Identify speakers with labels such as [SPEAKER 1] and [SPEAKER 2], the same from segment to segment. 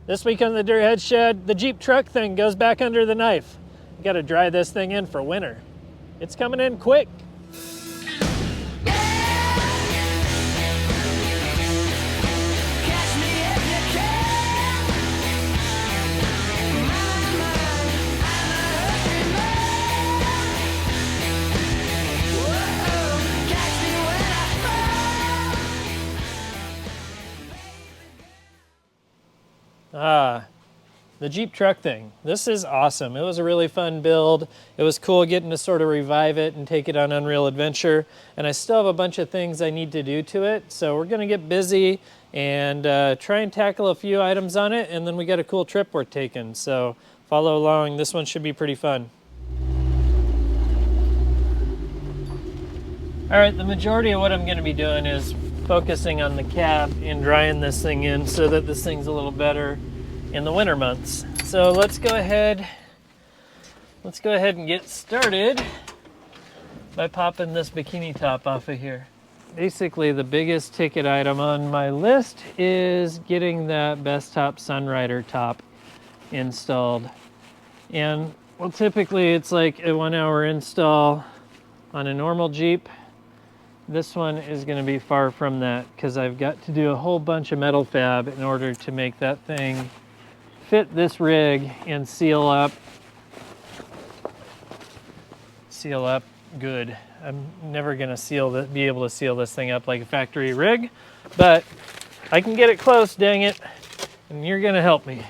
[SPEAKER 1] This week on the Dirthead Shed, the Jeep truck thing goes back under the knife. You gotta dry this thing in for winter. It's coming in quick. The Jeep truck thing. This is awesome. It was a really fun build. It was cool getting to sort of revive it and take it on Unreal Adventure. And I still have a bunch of things I need to do to it. So we're gonna get busy and try and tackle a few items on it. And then we got a cool trip we're taking. So follow along. This one should be pretty fun. All right, the majority of what I'm gonna be doing is focusing on the cab and drying this thing in so that this thing's a little better in the winter months. So let's go ahead and get started by popping this bikini top off of here. Basically, the biggest ticket item on my list is getting that Bestop Sunrider top installed. And well, typically it's like a 1 hour install on a normal Jeep. This one is going to be far from that because I've got to do a whole bunch of metal fab in order to make that thing fit this rig and seal up good. I'm never going to be able to seal this thing up like a factory rig, but I can get it close, dang it, and you're going to help me.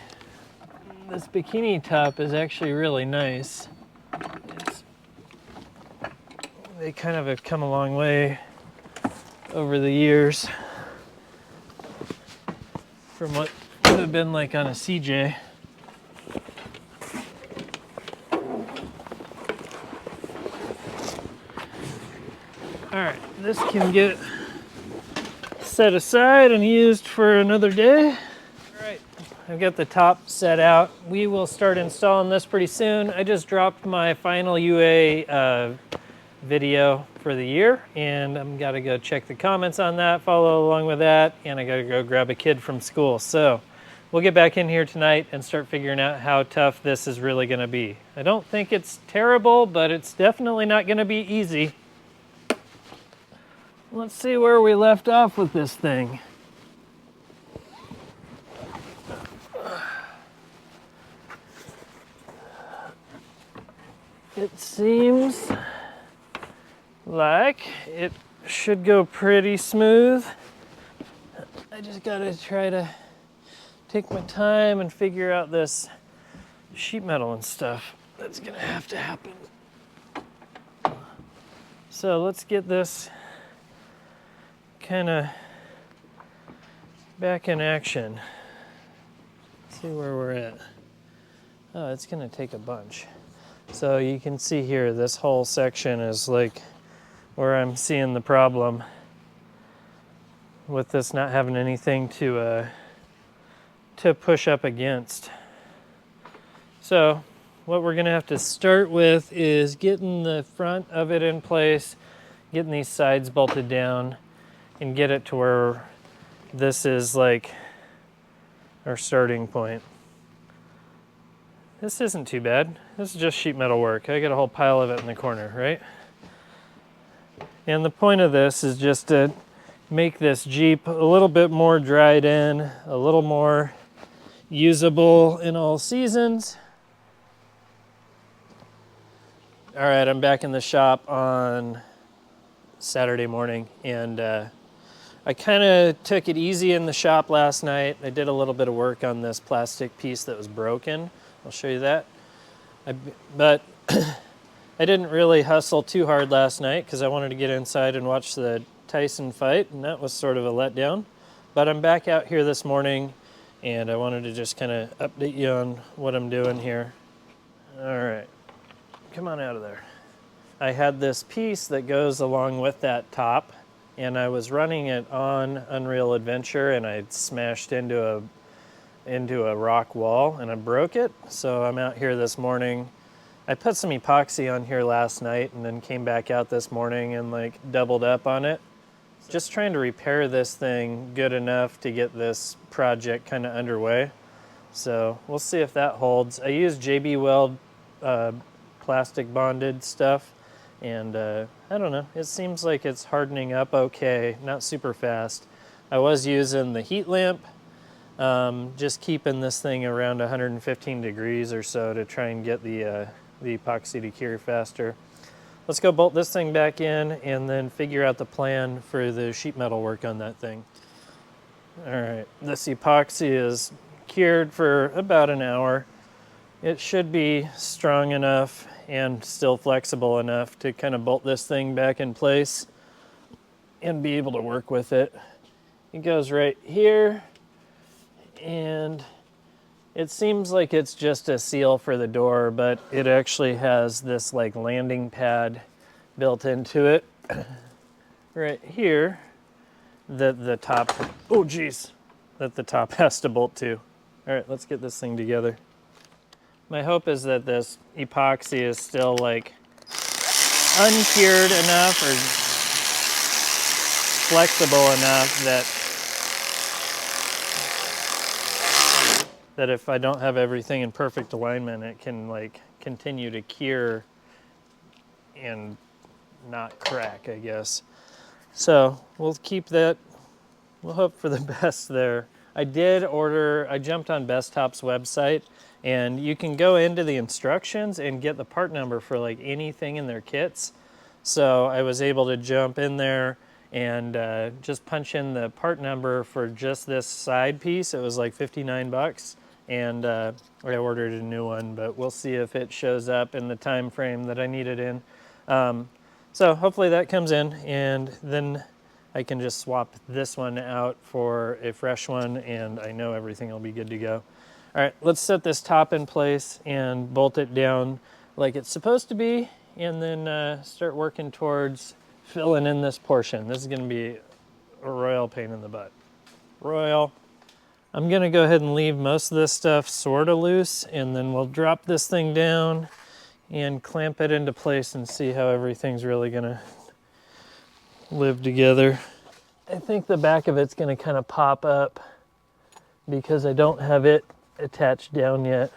[SPEAKER 1] This bikini top is actually really nice. They kind of have come a long way over the years from what would have been like on a CJ. All right, this can get set aside and used for another day. All right, I've got the top set out. We will start installing this pretty soon. I just dropped my final UA video for the year, and I'm gotta go check the comments on that, follow along with that, and I gotta go grab a kid from school. So we'll get back in here tonight and start figuring out how tough this is really gonna be. I don't think it's terrible, but it's definitely not gonna be easy. Let's see where we left off with this thing. It seems like it should go pretty smooth. I just gotta try to take my time and figure out this sheet metal and stuff. That's gonna have to happen. So let's get this kind of back in action. Let's see where we're at. Oh, it's gonna take a bunch. So you can see here, this whole section is like where I'm seeing the problem with this not having anything to push up against. So what we're gonna have to start with is getting the front of it in place, getting these sides bolted down, and get it to where this is like our starting point. This isn't too bad. This is just sheet metal work. I got a whole pile of it in the corner, right? And the point of this is just to make this Jeep a little bit more dried in, a little more usable in all seasons. All right, I'm back in the shop on Saturday morning, and I kind of took it easy in the shop last night. I did a little bit of work on this plastic piece that was broken. I'll show you that. But I didn't really hustle too hard last night because I wanted to get inside and watch the Tyson fight, and that was sort of a letdown. But I'm back out here this morning, and I wanted to just kind of update you on what I'm doing here. All right, come on out of there. I had this piece that goes along with that top, and I was running it on Unreal Adventure, and I smashed into a rock wall, and I broke it. So I'm out here this morning. I put some epoxy on here last night and then came back out this morning and like doubled up on it. Just trying to repair this thing good enough to get this project kind of underway. So we'll see if that holds. I use JB Weld plastic bonded stuff, and I don't know, it seems like it's hardening up okay, not super fast. I was using the heat lamp, just keeping this thing around 115 degrees or so to try and get the epoxy to cure faster. Let's go bolt this thing back in and then figure out the plan for the sheet metal work on that thing. All right, this epoxy is cured for about an hour. It should be strong enough and still flexible enough to kind of bolt this thing back in place and be able to work with it. It goes right here, and it seems like it's just a seal for the door, but it actually has this like landing pad built into it right here that the top, oh geez, that the top has to bolt to. All right, let's get this thing together. My hope is that this epoxy is still like uncured enough or flexible enough that if I don't have everything in perfect alignment, it can like continue to cure and not crack, I guess. So we'll keep that, we'll hope for the best there. I jumped on Bestop's website, and you can go into the instructions and get the part number for like anything in their kits. So I was able to jump in there and just punch in the part number for just this side piece. It was like 59 bucks, and I ordered a new one, but we'll see if it shows up in the time frame that I need it in. So hopefully that comes in, and then I can just swap this one out for a fresh one, and I know everything will be good to go. All right, let's set this top in place and bolt it down like it's supposed to be, and then start working towards filling in this portion. This is gonna be a royal pain in the butt. Royal. I'm gonna go ahead and leave most of this stuff sorta loose, and then we'll drop this thing down and clamp it into place and see how everything's really gonna live together. I think the back of it's gonna kind of pop up because I don't have it attached down yet.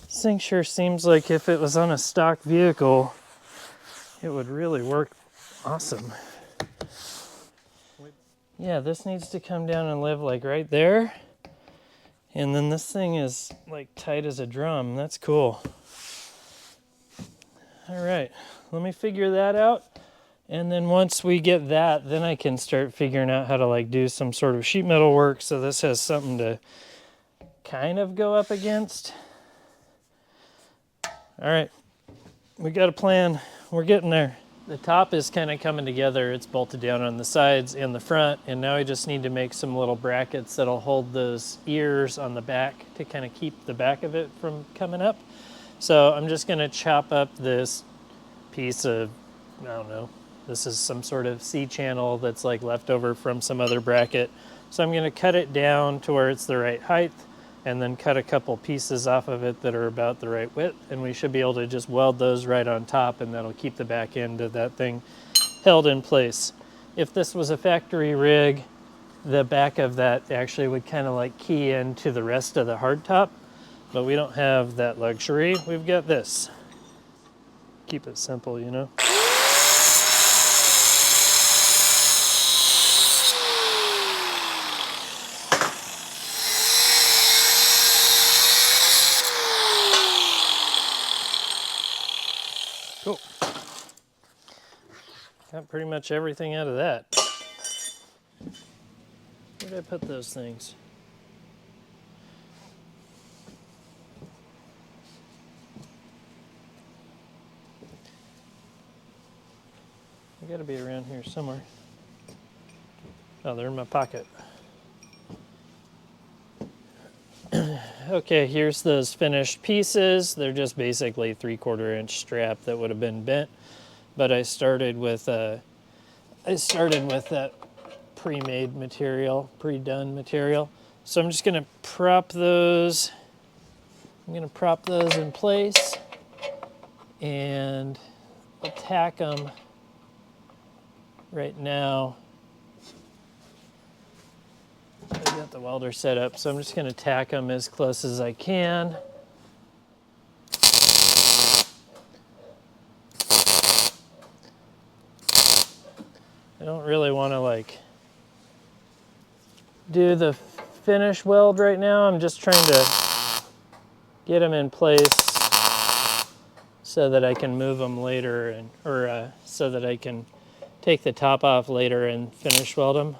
[SPEAKER 1] This thing sure seems like if it was on a stock vehicle, it would really work awesome. Yeah, this needs to come down and live like right there. And then this thing is like tight as a drum. That's cool. All right, let me figure that out. And then once we get that, then I can start figuring out how to like do some sort of sheet metal work so this has something to kind of go up against. All right, we got a plan. We're getting there. The top is kind of coming together. It's bolted down on the sides and the front, and now I just need to make some little brackets that'll hold those ears on the back to kind of keep the back of it from coming up. So I'm just gonna chop up this piece of, I don't know, this is some sort of C-channel that's like left over from some other bracket. So I'm gonna cut it down to where it's the right height, and then cut a couple pieces off of it that are about the right width, and we should be able to just weld those right on top, and that'll keep the back end of that thing held in place. If this was a factory rig, the back of that actually would kind of like key into the rest of the hardtop, but we don't have that luxury. We've got this. Keep it simple, you know? Cool. Got pretty much everything out of that. Where did I put those things? They gotta be around here somewhere. Oh, they're in my pocket. Okay, here's those finished pieces. They're just basically 3/4 inch strap that would have been bent, but I started with that pre-made material, pre-done material. So I'm just gonna prop those. I'm gonna prop those in place and attack them right now. I got the welder set up, so I'm just going to tack them as close as I can. I don't really want to like do the finish weld right now. I'm just trying to get them in place so that I can move them later, and so that I can take the top off later and finish weld them.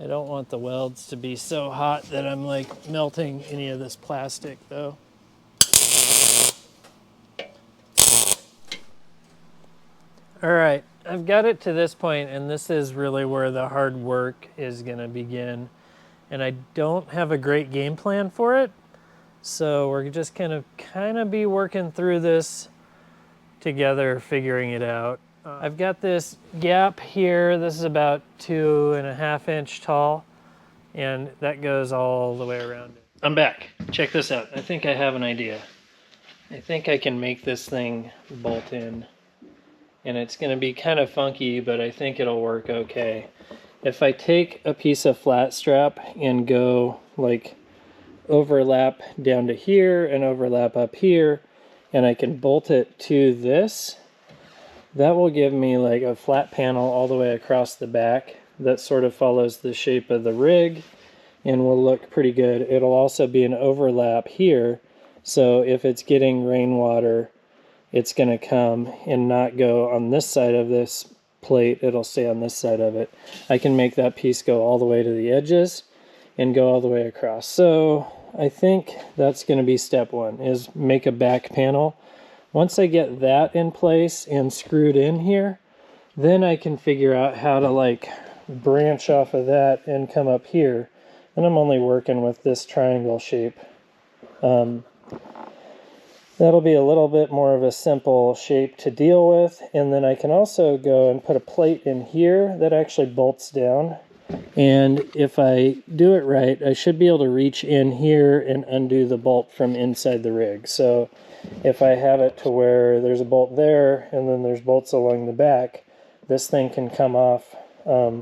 [SPEAKER 1] I don't want the welds to be so hot that I'm like melting any of this plastic though. All right, I've got it to this point, and this is really where the hard work is gonna begin. And I don't have a great game plan for it, so we're just gonna kind of be working through this together, figuring it out. I've got this gap here. This is about 2.5 inch tall, and that goes all the way around it. I'm back. Check this out. I think I have an idea. I think I can make this thing bolt in. And it's going to be kind of funky, but I think it'll work okay. If I take a piece of flat strap and go like overlap down to here and overlap up here, and I can bolt it to this, that will give me like a flat panel all the way across the back that sort of follows the shape of the rig and will look pretty good. It'll also be an overlap here, so if it's getting rainwater, it's going to come and not go on this side of this plate, it'll stay on this side of it. I can make that piece go all the way to the edges and go all the way across. So I think that's going to be step one, is make a back panel. Once I get that in place and screwed in here, then I can figure out how to like branch off of that and come up here. And I'm only working with this triangle shape. That'll be a little bit more of a simple shape to deal with. And then I can also go and put a plate in here that actually bolts down. And if I do it right, I should be able to reach in here and undo the bolt from inside the rig. So if I have it to where there's a bolt there and then there's bolts along the back, this thing can come off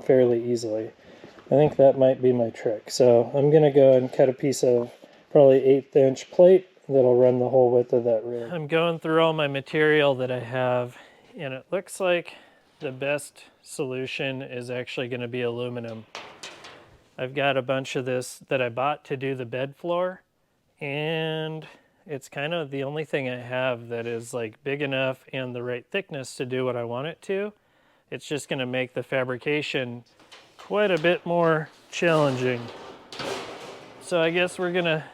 [SPEAKER 1] fairly easily. I think that might be my trick. So I'm going to go and cut a piece of probably 1/8 inch plate that'll run the whole width of that rig. I'm going through all my material that I have, and it looks like the best solution is actually going to be aluminum. I've got a bunch of this that I bought to do the bed floor, and it's kind of the only thing I have that is like big enough and the right thickness to do what I want it to. It's just going to make the fabrication quite a bit more challenging. So I guess we're gonna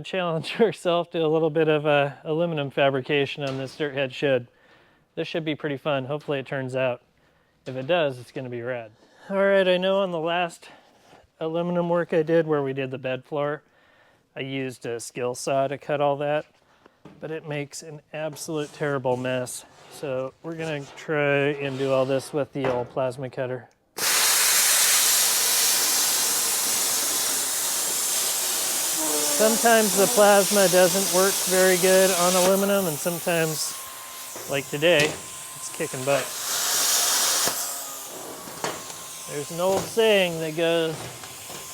[SPEAKER 1] challenge ourselves to a little bit of aluminum fabrication on this Dirthead Shed. This should be pretty fun. Hopefully it turns out. If it does, it's gonna be rad. All right, I know on the last aluminum work I did where we did the bed floor, I used a skill saw to cut all that, but it makes an absolute terrible mess. So we're gonna try and do all this with the old plasma cutter. Sometimes the plasma doesn't work very good on aluminum, and sometimes, like today, it's kicking butt. There's an old saying that goes,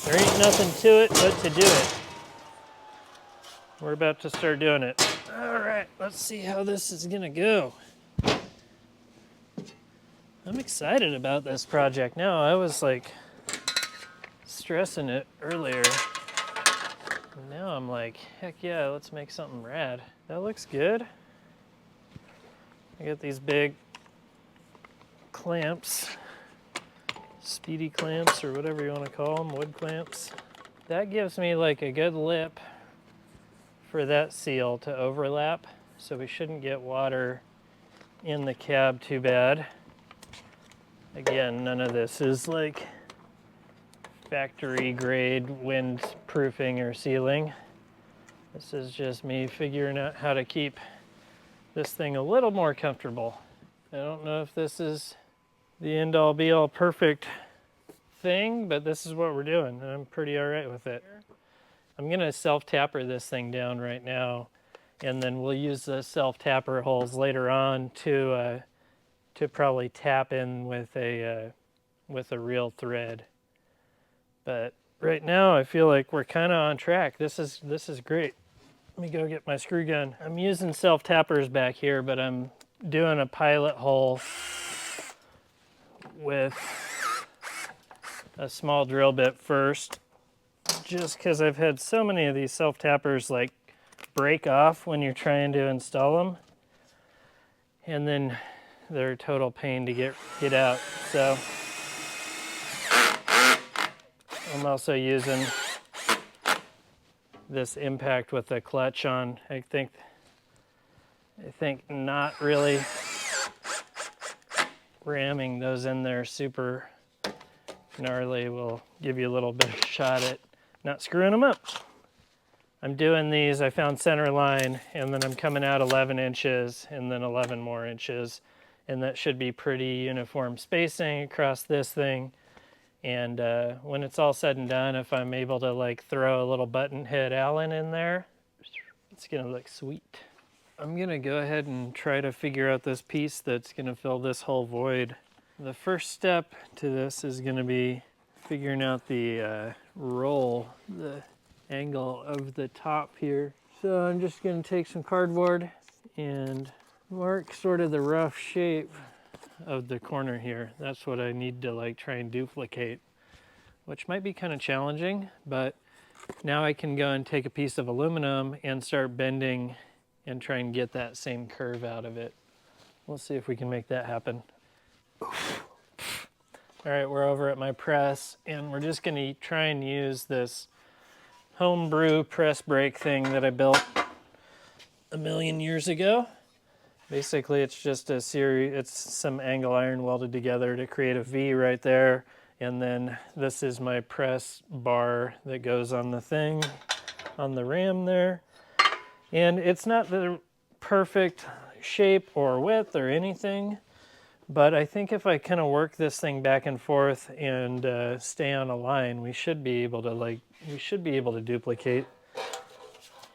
[SPEAKER 1] there ain't nothing to it but to do it. We're about to start doing it. All right, let's see how this is gonna go. I'm excited about this project now. I was like stressing it earlier. Now I'm like, heck yeah, let's make something rad. That looks good. I got these big clamps, speedy clamps or whatever you want to call them, wood clamps. That gives me like a good lip for that seal to overlap, so we shouldn't get water in the cab too bad. Again, none of this is like factory grade wind proofing or sealing. This is just me figuring out how to keep this thing a little more comfortable. I don't know if this is the end all be all perfect thing, but this is what we're doing, and I'm pretty all right with it. I'm gonna self-tapper this thing down right now and then we'll use the self-tapper holes later on to probably tap in with a real thread. But right now I feel like we're kind of on track. This is great. Let me go get my screw gun. I'm using self-tappers back here, but I'm doing a pilot hole with a small drill bit first, just because I've had so many of these self-tappers like break off when you're trying to install them, and then they're a total pain to get out. So I'm also using this impact with the clutch on. I think not really ramming those in there super gnarly will give you a little bit of a shot at not screwing them up. I'm doing these, I found center line, and then I'm coming out 11 inches and then 11 more inches, and that should be pretty uniform spacing across this thing. And when it's all said and done, if I'm able to like throw a little button head Allen in there, it's gonna look sweet. I'm gonna go ahead and try to figure out this piece that's gonna fill this whole void. The first step to this is gonna be figuring out the roll, the angle of the top here. So I'm just gonna take some cardboard and mark sort of the rough shape of the corner here. That's what I need to like try and duplicate, which might be kind of challenging, but now I can go and take a piece of aluminum and start bending and try and get that same curve out of it. We'll see if we can make that happen. All right, we're over at my press, and we're just gonna try and use this homebrew press brake thing that I built a million years ago. Basically, it's just a series, it's some angle iron welded together to create a V right there. And then this is my press bar that goes on the thing, on the ram there. And it's not the perfect shape or width or anything, but I think if I kind of work this thing back and forth and stay on a line, we should be able to duplicate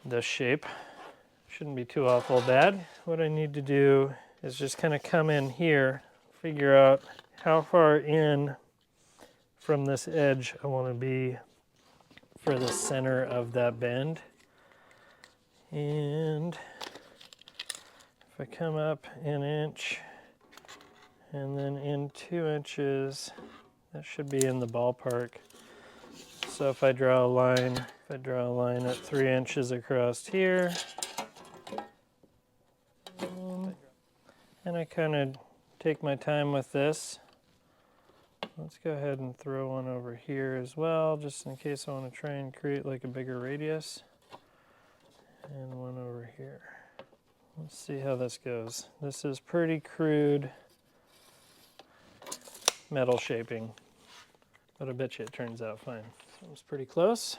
[SPEAKER 1] this shape. Shouldn't be too awful bad. What I need to do is just kind of come in here, figure out how far in from this edge I want to be for the center of that bend. And if I come up an inch and then in 2 inches, that should be in the ballpark. So if I draw a line, at 3 inches across here, and I kind of take my time with this. Let's go ahead and throw one over here as well, just in case I want to try and create like a bigger radius. And one over here. Let's see how this goes. This is pretty crude metal shaping, but I bet you it turns out fine. So it's pretty close.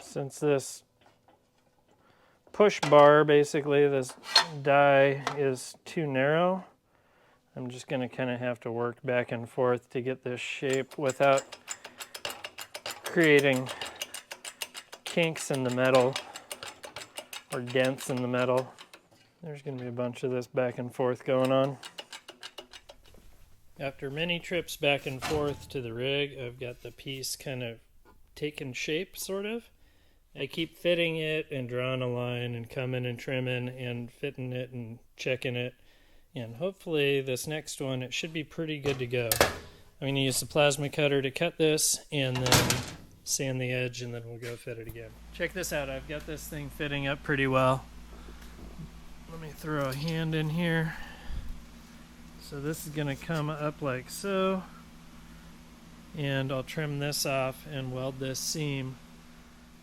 [SPEAKER 1] Since this push bar, basically this die is too narrow, I'm just going to kind of have to work back and forth to get this shape without creating kinks in the metal or dents in the metal. There's going to be a bunch of this back and forth going on. After many trips back and forth to the rig, I've got the piece kind of taken shape, sort of. I keep fitting it and drawing a line and coming and trimming and fitting it and checking it. And hopefully this next one, it should be pretty good to go. I'm going to use the plasma cutter to cut this and then sand the edge, and then we'll go fit it again. Check this out. I've got this thing fitting up pretty well. Let me throw a hand in here. So this is going to come up like so. And I'll trim this off and weld this seam.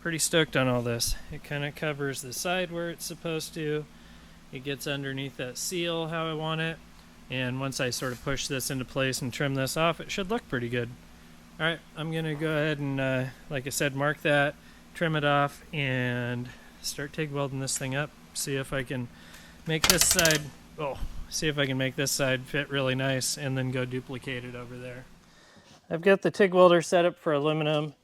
[SPEAKER 1] Pretty stoked on all this. It kind of covers the side where it's supposed to. It gets underneath that seal how I want it. And once I sort of push this into place and trim this off, it should look pretty good. Alright, I'm going to go ahead and, like I said, mark that, trim it off, and start TIG welding this thing up. See if I can make this side, fit really nice, and then go duplicate it over there. I've got the TIG welder set up for aluminum.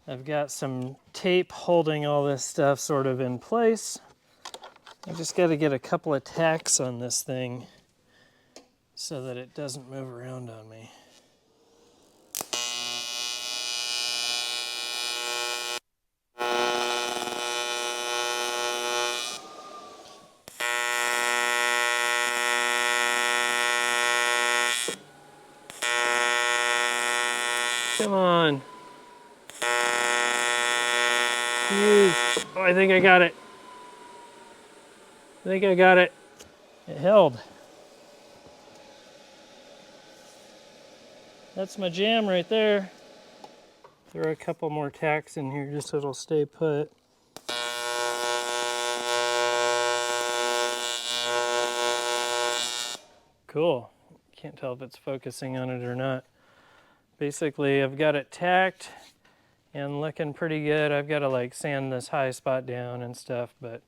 [SPEAKER 1] I've got some tape holding all this stuff sort of in place. I just got to get a couple of tacks on this thing so that it doesn't move around on me. Come on. Jeez. Oh, I think I got it. I think I got it. It held. That's my jam right there. Throw a couple more tacks in here just so it'll stay put. Cool. Can't tell if it's focusing on it or not. Basically, I've got it tacked and looking pretty good. I've got to like sand this high spot down and stuff, but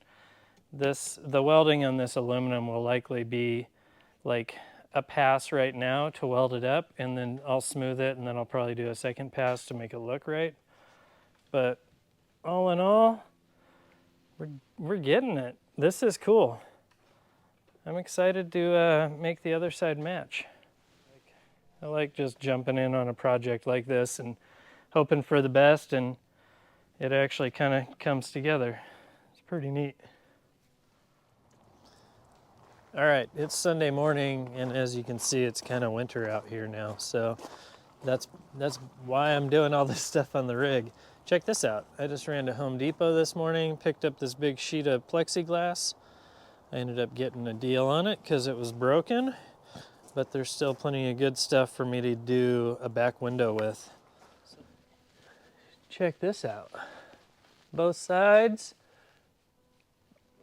[SPEAKER 1] the welding on this aluminum will likely be like a pass right now to weld it up, and then I'll smooth it, and then I'll probably do a second pass to make it look right. But all in all, we're getting it. This is cool. I'm excited to make the other side match. I like just jumping in on a project like this and hoping for the best, and it actually kind of comes together. It's pretty neat. All right, it's Sunday morning, and as you can see, it's kind of winter out here now, so that's why I'm doing all this stuff on the rig. Check this out. I just ran to Home Depot this morning, picked up this big sheet of plexiglass. I ended up getting a deal on it because it was broken, but there's still plenty of good stuff for me to do a back window with. Check this out. Both sides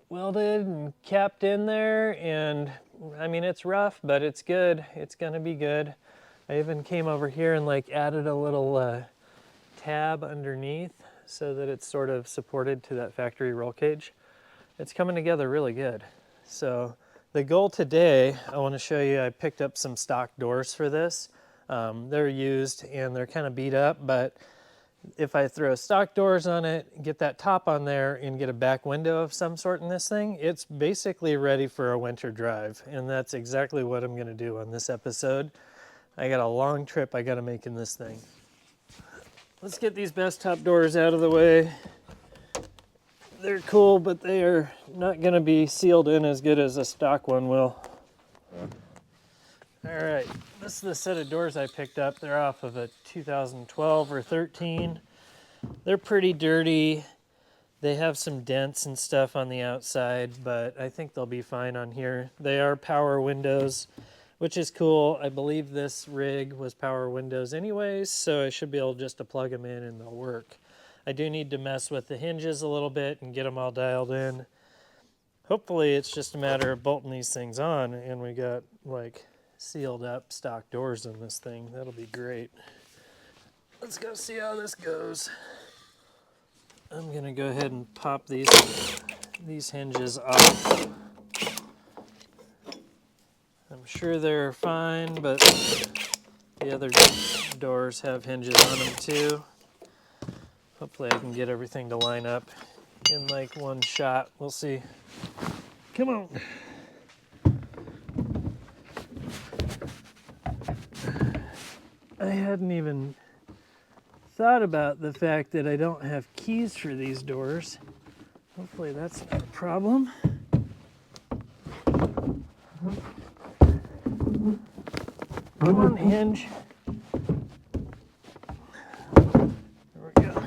[SPEAKER 1] welded and capped in there, and I mean, it's rough, but it's good. It's gonna be good. I even came over here and like added a little tab underneath so that it's sort of supported to that factory roll cage. It's coming together really good. So the goal today, I want to show you, I picked up some stock doors for this. They're used and they're kind of beat up, but if I throw stock doors on it, get that top on there, and get a back window of some sort in this thing, it's basically ready for a winter drive. And that's exactly what I'm going to do on this episode. I got a long trip I got to make in this thing. Let's get these Bestop doors out of the way. They're cool, but they are not going to be sealed in as good as a stock one will. All right, this is the set of doors I picked up. They're off of a 2012 or 13. They're pretty dirty. They have some dents and stuff on the outside, but I think they'll be fine on here. They are power windows, which is cool. I believe this rig was power windows anyways, so I should be able just to plug them in and they'll work. I do need to mess with the hinges a little bit and get them all dialed in. Hopefully it's just a matter of bolting these things on and we got like sealed up stock doors in this thing. That'll be great. Let's go see how this goes. I'm gonna go ahead and pop these hinges off. I'm sure they're fine, but the other doors have hinges on them too. Hopefully I can get everything to line up in like one shot. We'll see. Come on. I hadn't even thought about the fact that I don't have keys for these doors. Hopefully that's not a problem. Come on, hinge. There we go.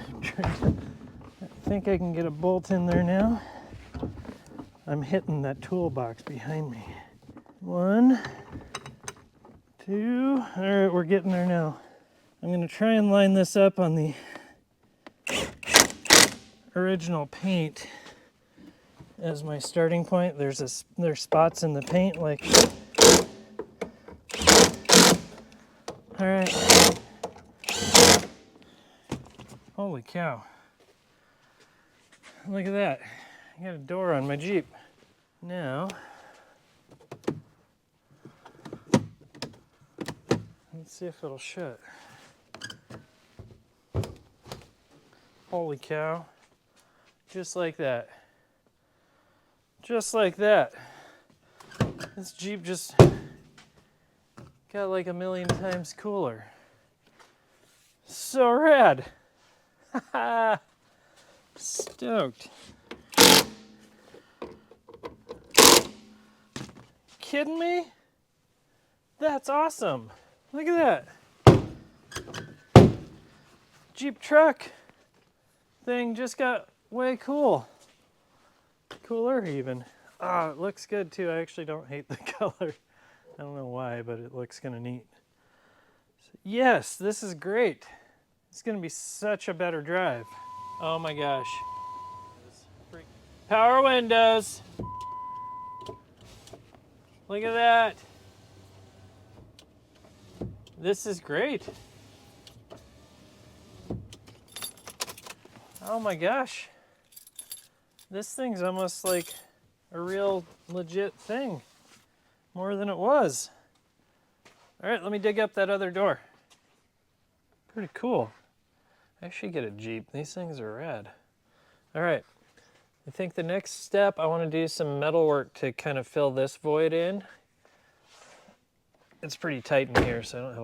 [SPEAKER 1] I think I can get a bolt in there now. I'm hitting that toolbox behind me. 1, 2. All right, we're getting there now. I'm going to try and line this up on the original paint as my starting point. There's spots in the paint like. All right. Holy cow. Look at that. I got a door on my Jeep. Now, let's see if it'll shut. Holy cow. Just like that. Just like that. This Jeep just got like a million times cooler. So rad. Stoked. Kidding me? That's awesome. Look at that. Jeep truck thing just got way cool. Cooler even. Oh, it looks good too. I actually don't hate the color. I don't know why, but it looks kind of neat. So, yes, this is great. It's going to be such a better drive. Oh my gosh. Power windows. Look at that. This is great. Oh my gosh. This thing's almost like a real legit thing. More than it was. All right, let me dig up that other door. Pretty cool. I should get a Jeep. These things are rad. All right. I think the next step, I want to do some metal work to kind of fill this void in. It's pretty tight in here, so I don't have a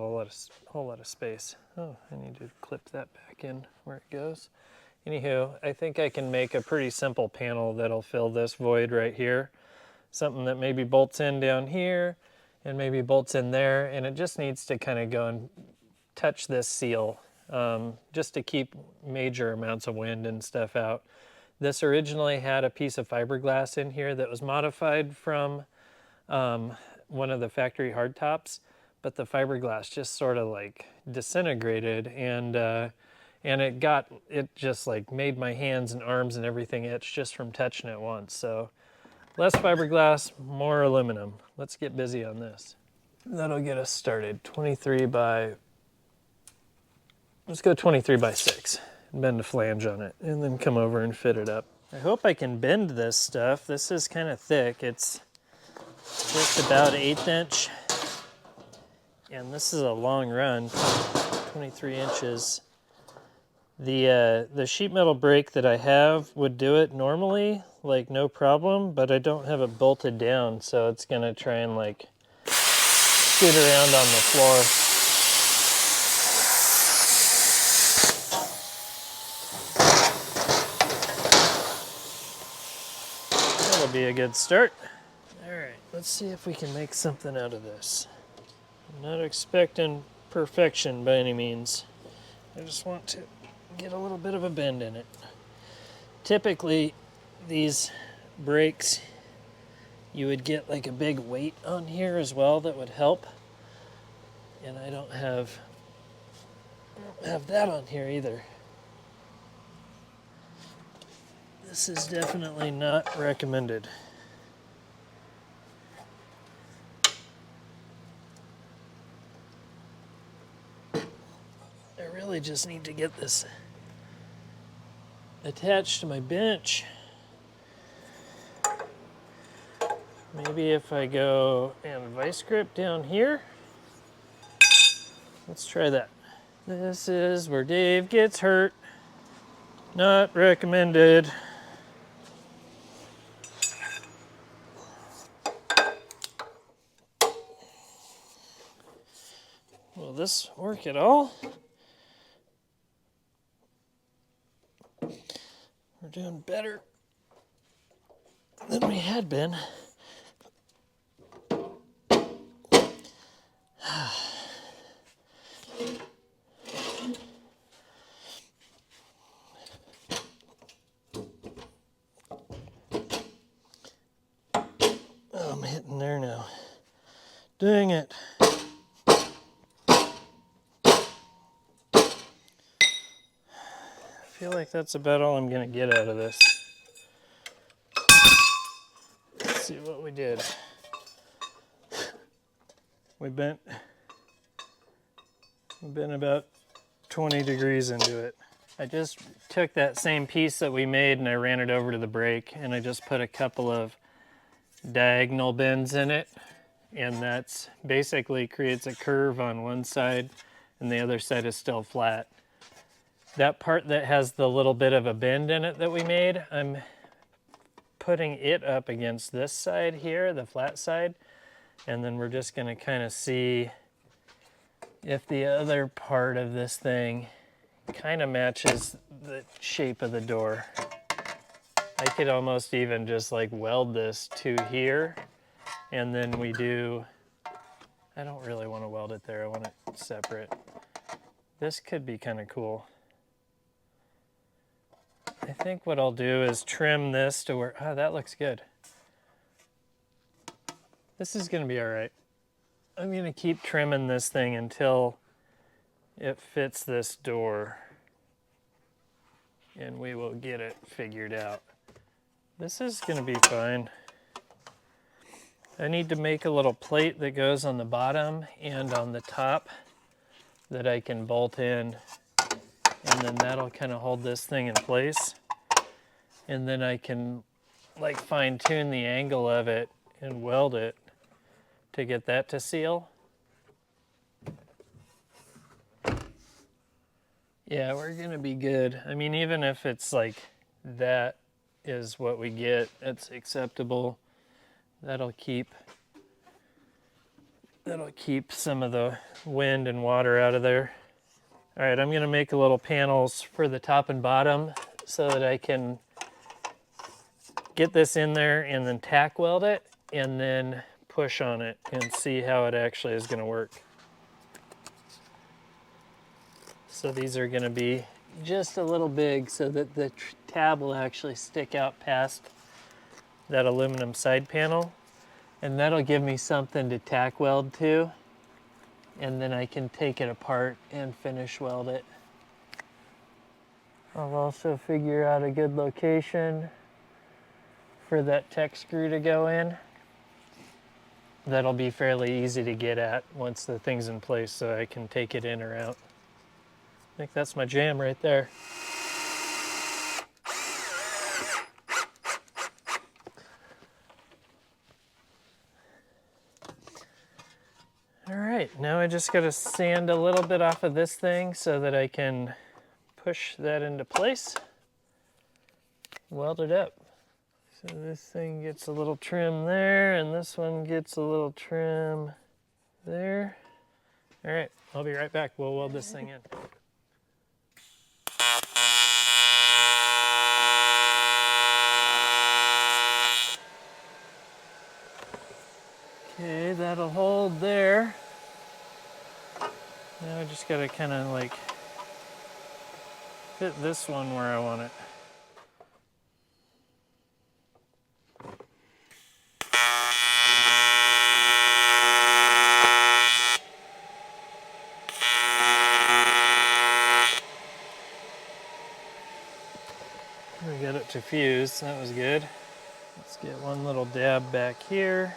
[SPEAKER 1] whole lot of space. Oh, I need to clip that back in where it goes. Anywho, I think I can make a pretty simple panel that'll fill this void right here. Something that maybe bolts in down here and maybe bolts in there, and it just needs to kind of go and touch this seal just to keep major amounts of wind and stuff out. This originally had a piece of fiberglass in here that was modified from one of the factory hardtops, but the fiberglass just sort of like disintegrated, and it just like made my hands and arms and everything itch just from touching it once. So less fiberglass, more aluminum. Let's get busy on this. That'll get us started. 23 by, let's go 23 by 6. Bend a flange on it and then come over and fit it up. I hope I can bend this stuff. This is kind of thick. It's just about 1/8 inch. And this is a long run, 23 inches. The sheet metal brake that I have would do it normally, like no problem, but I don't have it bolted down, so it's gonna try and like scoot around on the floor. That'll be a good start. All right, let's see if we can make something out of this. I'm not expecting perfection by any means. I just want to get a little bit of a bend in it. Typically, these brakes, you would get like a big weight on here as well that would help. And I don't have that on here either. This is definitely not recommended. I really just need to get this attached to my bench. Maybe if I go and vice grip down here. Let's try that. This is where Dave gets hurt. Not recommended. Will this work at all? We're doing better than we had been. Oh, I'm hitting there now. Dang it. I feel like that's about all I'm gonna get out of this. Let's see what we did. We bent about 20 degrees into it. I just took that same piece that we made and I ran it over to the brake, and I just put a couple of diagonal bends in it, and that's basically creates a curve on one side and the other side is still flat. that part that has the little bit of a bend in it that we made, I'm putting it up against this side here, the flat side, and then we're just going to kind of see if the other part of this thing kind of matches the shape of the door. I could almost even just like weld this to here, and then we do, I don't really want to weld it there, I want it separate. This could be kind of cool. I think what I'll do is trim this to where, oh, that looks good. This is going to be all right. I'm going to keep trimming this thing until it fits this door, and we will get it figured out. This is going to be fine. I need to make a little plate that goes on the bottom and on the top that I can bolt in, and then that'll kind of hold this thing in place. And then I can like fine tune the angle of it and weld it to get that to seal. Yeah, we're gonna be good. I mean, even if it's like that is what we get, it's acceptable. That'll keep some of the wind and water out of there. All right, I'm gonna make a little panels for the top and bottom so that I can get this in there and then tack weld it and then push on it and see how it actually is gonna work. So these are gonna be just a little big so that the tab will actually stick out past that aluminum side panel, and that'll give me something to tack weld to, and then I can take it apart and finish weld it. I'll also figure out a good location for that tech screw to go in. That'll be fairly easy to get at once the thing's in place, so I can take it in or out. I think that's my jam right there. All right, now I just gotta sand a little bit off of this thing so that I can push that into place, weld it up. So this thing gets a little trim there, and this one gets a little trim there. All right, I'll be right back. We'll weld this thing in. Okay, that'll hold there. Now I just gotta kind of like fit this one where I want it. We got it to fuse, that was good. Let's get one little dab back here.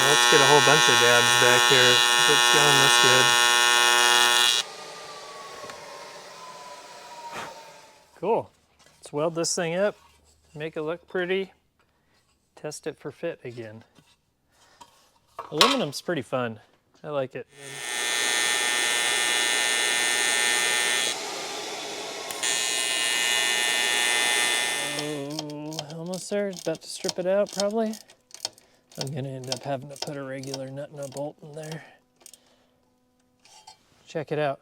[SPEAKER 1] Let's get a whole bunch of dabs back here. If it's going this good. Cool. Let's weld this thing up, make it look pretty, test it for fit again. Aluminum's pretty fun. I like it. Oh, almost there. About to strip it out probably. I'm gonna end up having to put a regular nut and a bolt in there. Check it out.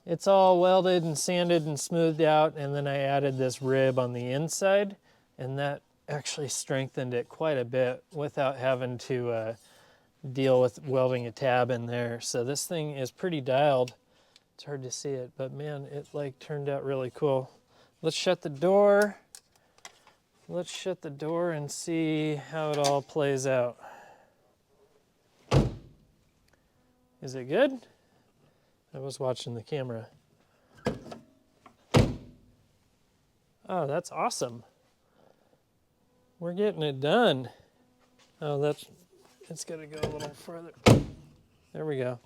[SPEAKER 1] It's all welded and sanded and smoothed out, and then I added this rib on the inside, and that actually strengthened it quite a bit without having to deal with welding a tab in there. So this thing is pretty dialed. It's hard to see it, but man, it like turned out really cool. Let's shut the door. Let's shut the door and see how it all plays out. Is it good? I was watching the camera. Oh, that's awesome. We're getting it done. Oh, it's got to go a little further. There we go.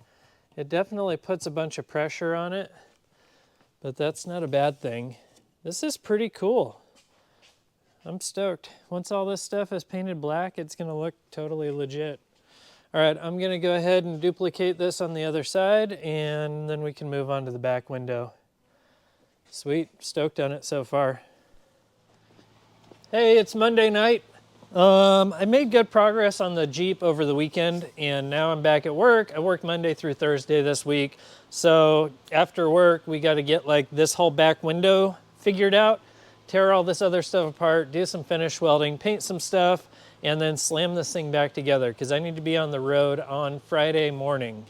[SPEAKER 1] It definitely puts a bunch of pressure on it, but that's not a bad thing. This is pretty cool. I'm stoked. Once all this stuff is painted black, it's gonna look totally legit. All right, I'm gonna go ahead and duplicate this on the other side, and then we can move on to the back window. Sweet, stoked on it so far. Hey, it's Monday night. I made good progress on the Jeep over the weekend, and now I'm back at work. I worked Monday through Thursday this week. So after work, we got to get like this whole back window figured out, tear all this other stuff apart, do some finish welding, paint some stuff, and then slam this thing back together because I need to be on the road on Friday morning.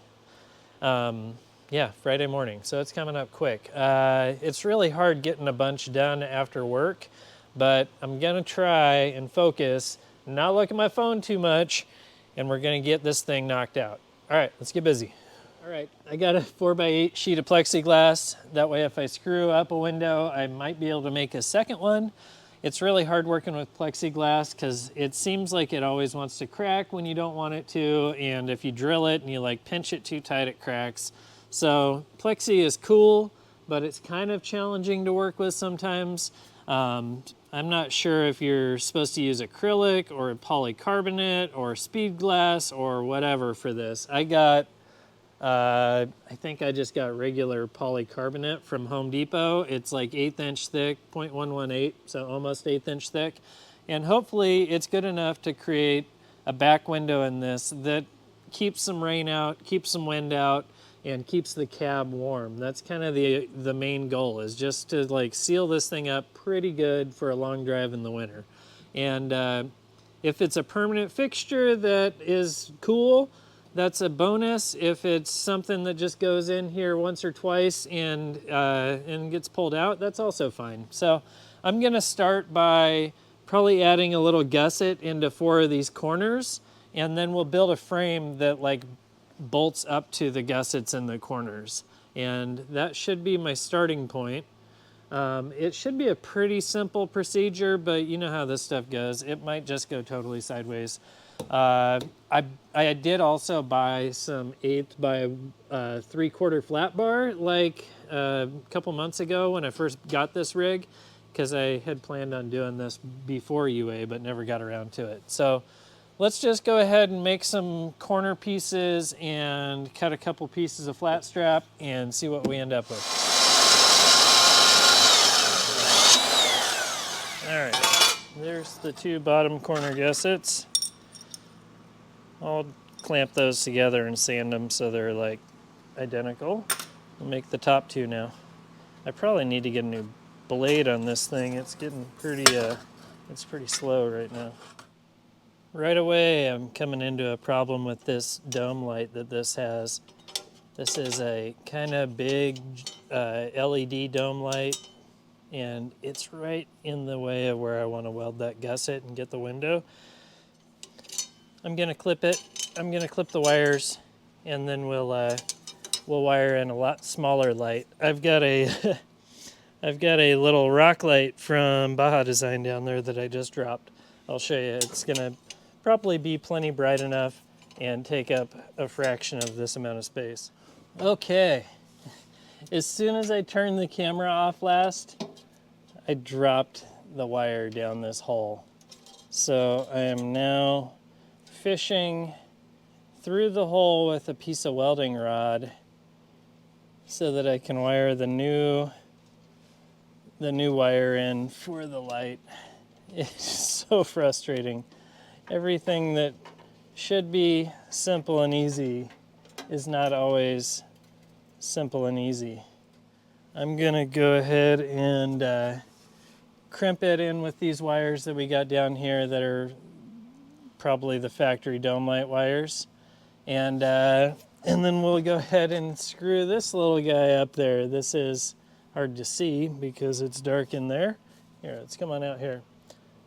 [SPEAKER 1] Yeah, Friday morning. So it's coming up quick. It's really hard getting a bunch done after work, but I'm gonna try and focus, not look at my phone too much, and we're gonna get this thing knocked out. All right, let's get busy. All right, I got a 4x8 sheet of plexiglass. That way if I screw up a window, I might be able to make a second one. It's really hard working with plexiglass because it seems like it always wants to crack when you don't want it to, and if you drill it and you like pinch it too tight, it cracks. So plexi is cool, but it's kind of challenging to work with sometimes. I'm not sure if you're supposed to use acrylic or polycarbonate or speed glass or whatever for this. I think I just got regular polycarbonate from Home Depot. It's like 1/8 inch thick, 0.118, so almost 1/8 inch thick. And hopefully it's good enough to create a back window in this that keeps some rain out, keeps some wind out, and keeps the cab warm. That's kind of the main goal, is just to like seal this thing up pretty good for a long drive in the winter. And if it's a permanent fixture, that is cool. That's a bonus. If it's something that just goes in here once or twice and gets pulled out, that's also fine. So I'm gonna start by probably adding a little gusset into 4 of these corners, and then we'll build a frame that like bolts up to the gussets in the corners. And that should be my starting point. It should be a pretty simple procedure, but you know how this stuff goes. It might just go totally sideways. I did also buy some 1/8 by 3/4 flat bar like a couple months ago when I first got this rig, because I had planned on doing this before UA but never got around to it. So let's just go ahead and make some corner pieces and cut a couple pieces of flat strap and see what we end up with. All right, there's the 2 bottom corner gussets. I'll clamp those together and sand them so they're like identical. I'll make the top 2 now. I probably need to get a new blade on this thing. It's getting pretty, it's pretty slow right now. Right away, I'm coming into a problem with this dome light that this has. This is a kind of big LED dome light, and it's right in the way of where I want to weld that gusset and get the window. I'm gonna clip it. I'm gonna clip the wires, and then we'll wire in a lot smaller light. I've got a I've got a little rock light from Baja Design down there that I just dropped. I'll show you. It's gonna probably be plenty bright enough and take up a fraction of this amount of space. Okay, as soon as I turned the camera off last, I dropped the wire down this hole. So I am now fishing through the hole with a piece of welding rod so that I can wire the new wire in for the light. It's so frustrating. Everything that should be simple and easy is not always simple and easy. I'm gonna go ahead and crimp it in with these wires that we got down here that are probably the factory dome light wires. And then we'll go ahead and screw this little guy up there. This is hard to see because it's dark in there. Here, let's come on out here.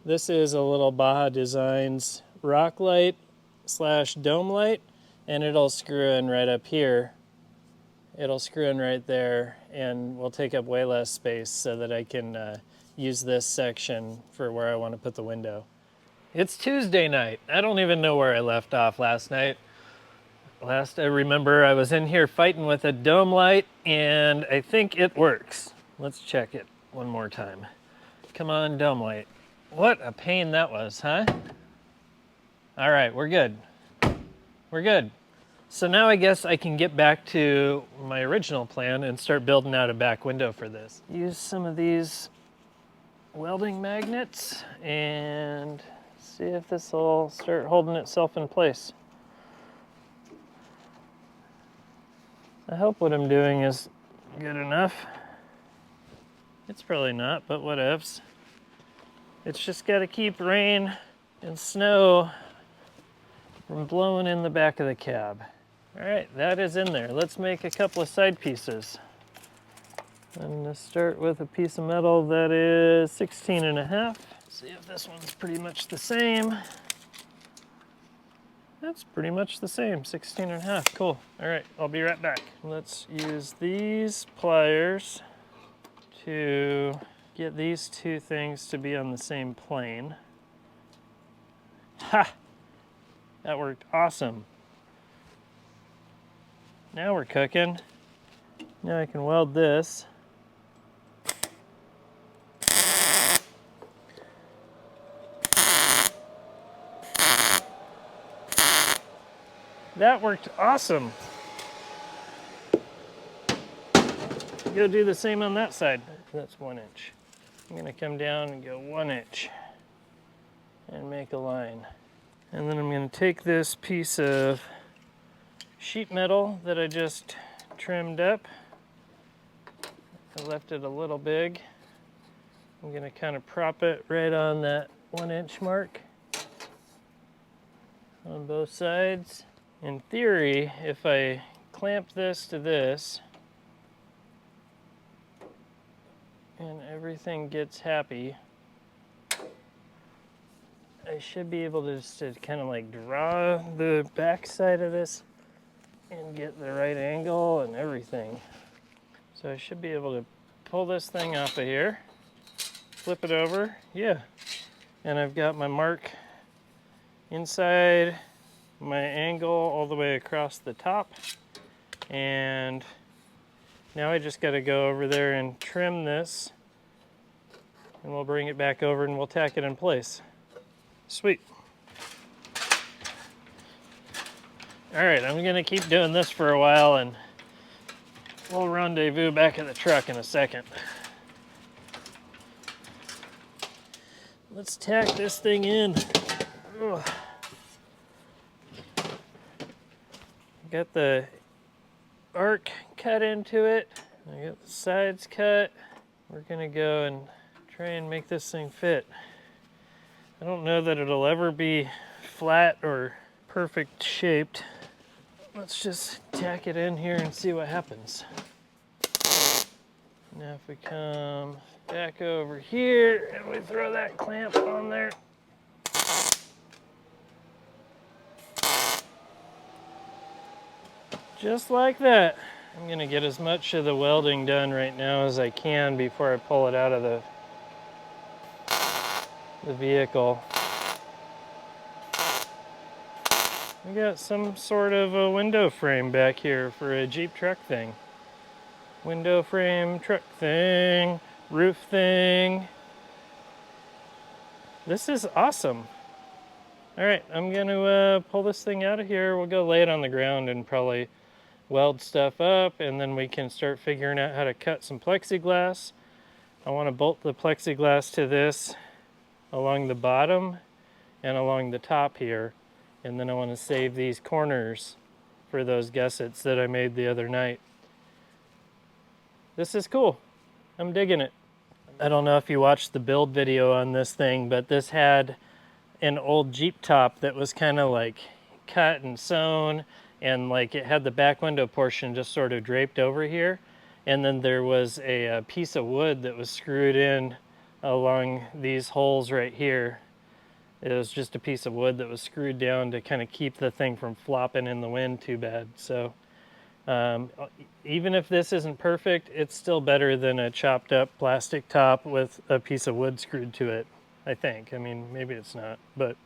[SPEAKER 1] This is a little Baja Designs rock light / dome light, and it'll screw in right up here. It'll screw in right there, and will take up way less space so that I can use this section for where I want to put the window. It's Tuesday night. I don't even know where I left off last night. Last I remember, I was in here fighting with a dome light, and I think it works. Let's check it one more time. Come on, dome light. What a pain that was, huh? All right, we're good. We're good. So now I guess I can get back to my original plan and start building out a back window for this. Use some of these welding magnets and see if this will start holding itself in place. I hope what I'm doing is good enough. It's probably not, but whatevs. It's just got to keep rain and snow from blowing in the back of the cab. All right, that is in there. Let's make a couple of side pieces. I'm gonna start with a piece of metal that is 16.5. See if this one's pretty much the same. That's pretty much the same, 16.5, cool. All right, I'll be right back. Let's use these pliers to get these two things to be on the same plane. Ha! That worked awesome. Now we're cooking. Now I can weld this. That worked awesome. Go do the same on that side. That's 1 inch. I'm gonna come down and go 1 inch and make a line. And then I'm gonna take this piece of sheet metal that I just trimmed up. I left it a little big. I'm gonna kind of prop it right on that 1 inch mark on both sides. In theory, if I clamp this to this and everything gets happy, I should be able to just kind of like draw the back side of this and get the right angle and everything. So I should be able to pull this thing off of here, flip it over, yeah. And I've got my mark inside, my angle all the way across the top. And now I just gotta go over there and trim this, and we'll bring it back over and we'll tack it in place. Sweet. All right, I'm gonna keep doing this for a while and we'll rendezvous back at the truck in a second. Let's tack this thing in. Ugh. Got the arc cut into it. I got the sides cut. We're gonna go and try and make this thing fit. I don't know that it'll ever be flat or perfect shaped. Let's just tack it in here and see what happens. Now if we come back over here and we throw that clamp on there. Just like that. I'm gonna get as much of the welding done right now as I can before I pull it out of the vehicle. We got some sort of a window frame back here for a Jeep truck thing. Window frame, truck thing, roof thing. This is awesome. All right, I'm gonna pull this thing out of here. We'll go lay it on the ground and probably weld stuff up, and then we can start figuring out how to cut some plexiglass. I want to bolt the plexiglass to this along the bottom and along the top here, and then I want to save these corners for those gussets that I made the other night. This is cool. I'm digging it. I don't know if you watched the build video on this thing, but this had an old Jeep top that was kind of like cut and sewn, and like it had the back window portion just sort of draped over here, and then there was a piece of wood that was screwed in along these holes right here. It was just a piece of wood that was screwed down to kind of keep the thing from flopping in the wind too bad. So even if this isn't perfect, it's still better than a chopped up plastic top with a piece of wood screwed to it, I think. I mean, maybe it's not, but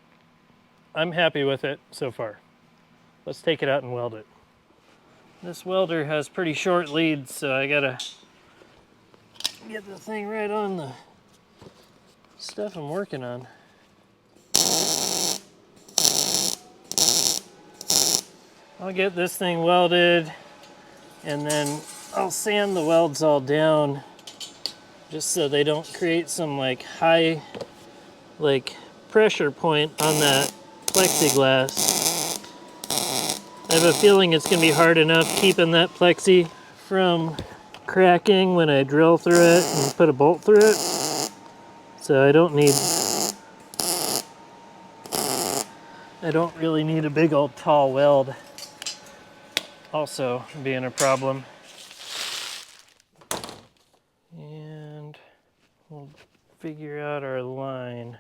[SPEAKER 1] I'm happy with it so far. Let's take it out and weld it. This welder has pretty short leads, so I gotta get the thing right on the stuff I'm working on. I'll get this thing welded and then I'll sand the welds all down just so they don't create some like high pressure point on that plexiglass. I have a feeling it's going to be hard enough keeping that plexi from cracking when I drill through it and put a bolt through it. So I don't really need a big old tall weld also being a problem. And we'll figure out our line.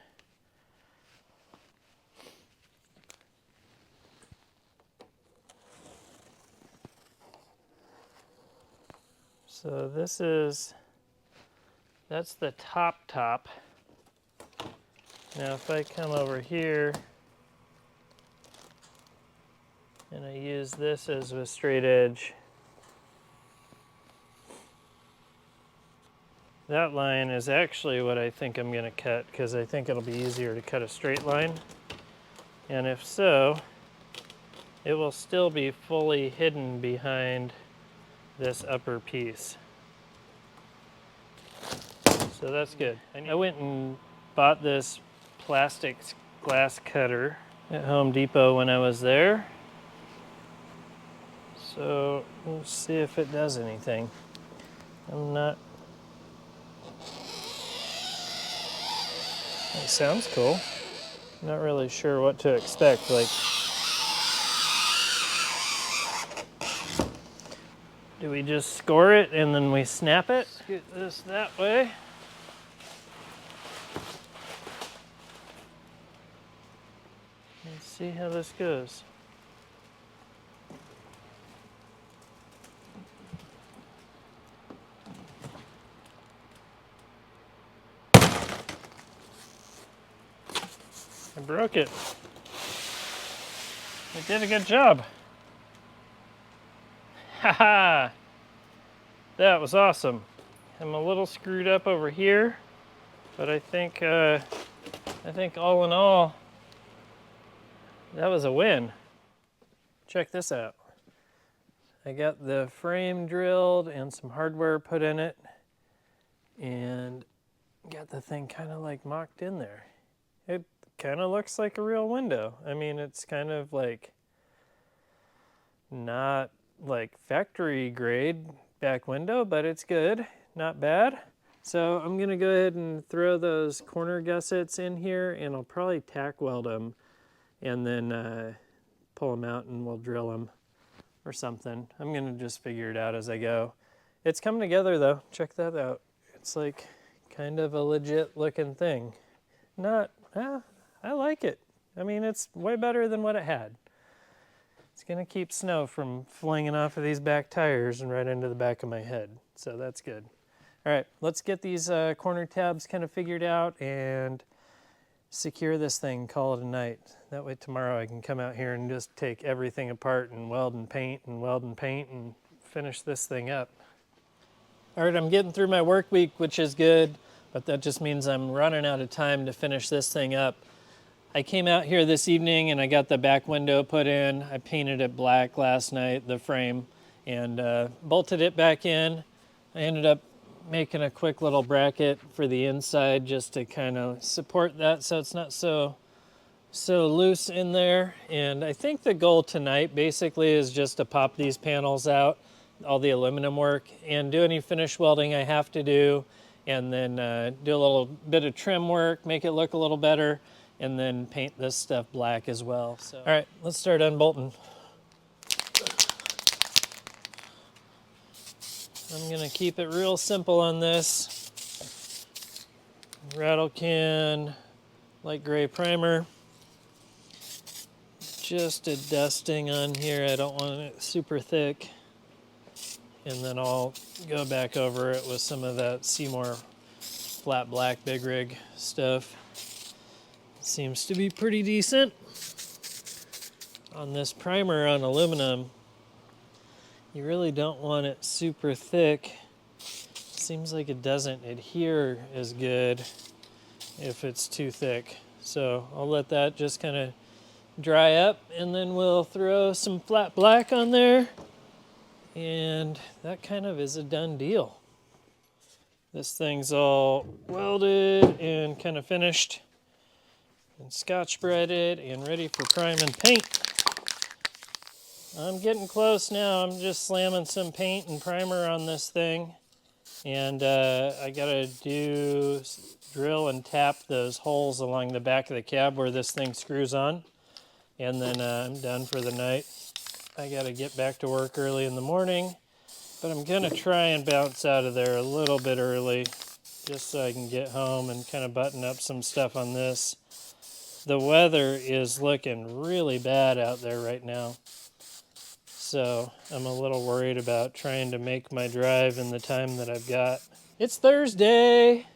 [SPEAKER 1] So that's the top. Now if I come over here and I use this as a straight edge, that line is actually what I think I'm going to cut, because I think it'll be easier to cut a straight line. And if so, it will still be fully hidden behind this upper piece. So that's good. I went and bought this plastic glass cutter at Home Depot when I was there. So we'll see if it does anything. I'm not... It sounds cool. Not really sure what to expect. Like, do we just score it and then we snap it? Get this that way. Let's see how this goes. I broke it. I did a good job. Haha! That was awesome. I'm a little screwed up over here, but I think all in all, that was a win. Check this out. I got the frame drilled and some hardware put in it, and got the thing kind of like mocked in there. It kind of looks like a real window. I mean, it's kind of like not like factory grade back window, but it's good, not bad. So I'm gonna go ahead and throw those corner gussets in here, and I'll probably tack weld them and then pull them out and we'll drill them or something. I'm gonna just figure it out as I go. It's coming together though. Check that out. It's like kind of a legit looking thing. I like it. I mean, it's way better than what it had. It's gonna keep snow from flinging off of these back tires and right into the back of my head. So that's good. All right, let's get these corner tabs kind of figured out and secure this thing, call it a night. That way tomorrow I can come out here and just take everything apart and weld and paint and finish this thing up. All right, I'm getting through my work week, which is good, but that just means I'm running out of time to finish this thing up. I came out here this evening and I got the back window put in. I painted it black last night, the frame, and bolted it back in. I ended up making a quick little bracket for the inside just to kind of support that so it's not so loose in there. And I think the goal tonight basically is just to pop these panels out, all the aluminum work, and do any finish welding I have to do, and then do a little bit of trim work, make it look a little better, and then paint this stuff black as well. So, all right, let's start unbolting. I'm gonna keep it real simple on this. Rattle can, light gray primer. Just a dusting on here, I don't want it super thick. And then I'll go back over it with some of that Seymour flat black big rig stuff. Seems to be pretty decent. On this primer on aluminum, you really don't want it super thick. Seems like it doesn't adhere as good if it's too thick. So I'll let that just kind of dry up, and then we'll throw some flat black on there, and that kind of is a done deal. This thing's all welded and kind of finished and scotch breaded and ready for prime and paint. I'm getting close now. I'm just slamming some paint and primer on this thing, and I gotta drill and tap those holes along the back of the cab where this thing screws on, and then I'm done for the night. I gotta get back to work early in the morning, but I'm gonna try and bounce out of there a little bit early just so I can get home and kind of button up some stuff on this. The weather is looking really bad out there right now, so I'm a little worried about trying to make my drive in the time that I've got. It's Thursday!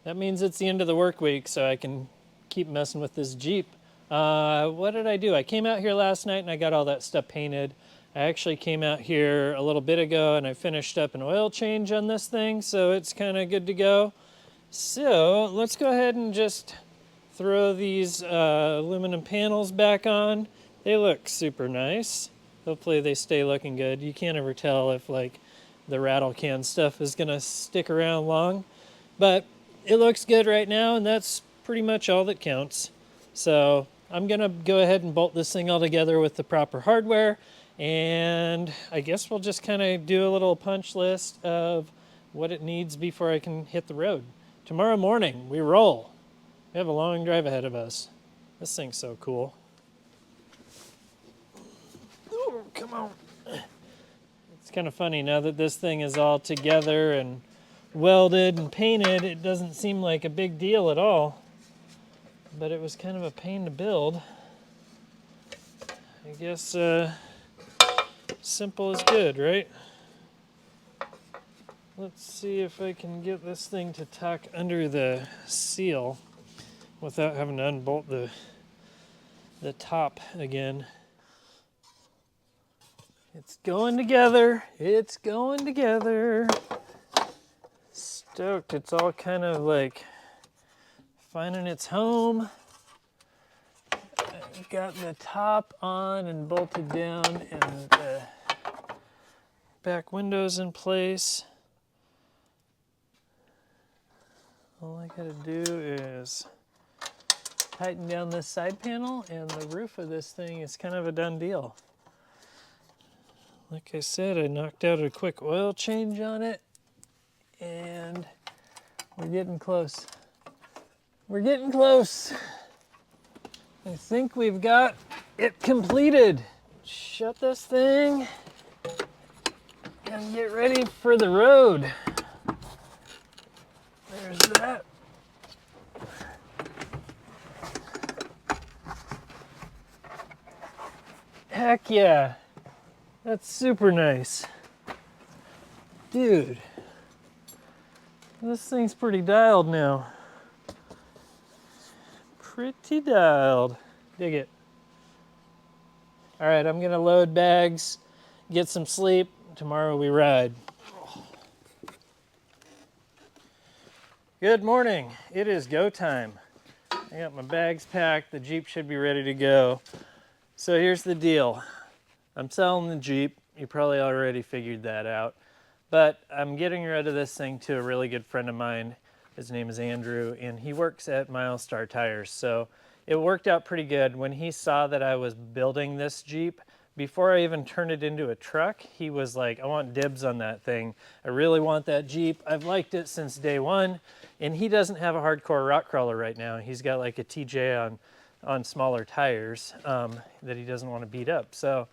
[SPEAKER 1] That means it's the end of the work week, so I can keep messing with this Jeep. What did I do? I came out here last night and I got all that stuff painted. I actually came out here a little bit ago and I finished up an oil change on this thing, so it's kind of good to go. So let's go ahead and just throw these aluminum panels back on. They look super nice. Hopefully they stay looking good. You can't ever tell if like the rattle can stuff is gonna stick around long, but it looks good right now, and that's pretty much all that counts. So I'm gonna go ahead and bolt this thing all together with the proper hardware, and I guess we'll just kind of do a little punch list of what it needs before I can hit the road. Tomorrow morning, we roll. We have a long drive ahead of us. This thing's so cool. Oh, come on. It's kind of funny, now that this thing is all together and welded and painted, it doesn't seem like a big deal at all. But it was kind of a pain to build. I guess simple is good, right? Let's see if I can get this thing to tuck under the seal without having to unbolt the top again. It's going together. It's going together. Stoked. It's all kind of like finding its home. I've got the top on and bolted down, and the back windows in place. All I gotta do is tighten down this side panel, and the roof of this thing is kind of a done deal. Like I said, I knocked out a quick oil change on it, and we're getting close. We're getting close. I think we've got it completed. Shut this thing and get ready for the road. There's that. Heck yeah. That's super nice. Dude, this thing's pretty dialed now. Pretty dialed. Dig it. All right, I'm gonna load bags, get some sleep. Tomorrow we ride. Good morning. It is go time. I got my bags packed. The Jeep should be ready to go. So here's the deal. I'm selling the Jeep. You probably already figured that out. But I'm getting rid of this thing to a really good friend of mine. His name is Andrew, and he works at Milestar Tires. So it worked out pretty good. When he saw that I was building this Jeep, before I even turned it into a truck, he was like, I want dibs on that thing. I really want that Jeep. I've liked it since day one. And he doesn't have a hardcore rock crawler right now. He's got like a TJ on smaller tires that he doesn't want to beat up. So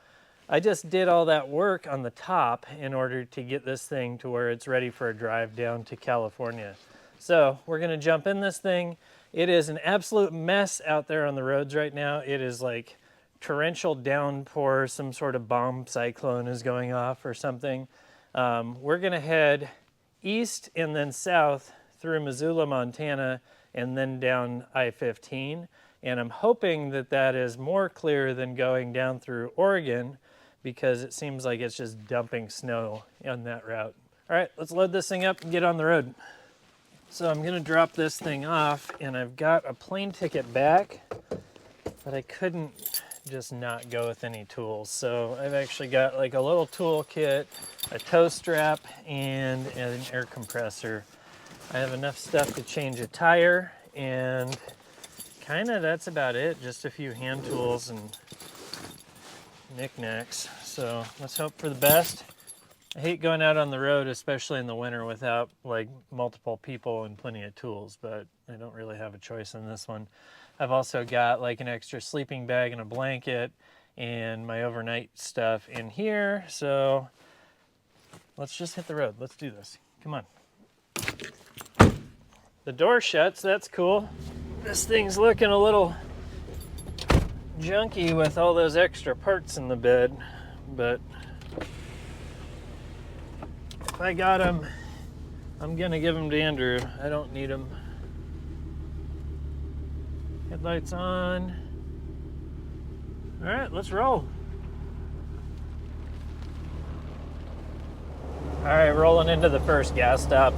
[SPEAKER 1] I just did all that work on the top in order to get this thing to where it's ready for a drive down to California. So we're gonna jump in this thing. It is an absolute mess out there on the roads right now. It is like torrential downpour, some sort of bomb cyclone is going off or something. We're gonna head east and then south through Missoula, Montana, and then down I-15. And I'm hoping that that is more clear than going down through Oregon, because it seems like it's just dumping snow on that route. All right, let's load this thing up and get on the road. So I'm gonna drop this thing off, and I've got a plane ticket back, but I couldn't just not go with any tools. So I've actually got like a little tool kit, a tow strap, and an air compressor. I have enough stuff to change a tire, and kind of that's about it. Just a few hand tools and knickknacks. So let's hope for the best. I hate going out on the road, especially in the winter, without like multiple people and plenty of tools, but I don't really have a choice in this one. I've also got like an extra sleeping bag and a blanket and my overnight stuff in here. So let's just hit the road. Let's do this. Come on. The door shuts, that's cool. This thing's looking a little junky with all those extra parts in the bed, but if I got them, I'm gonna give them to Andrew. I don't need them. Headlights on. All right, let's roll. All right, rolling into the first gas stop.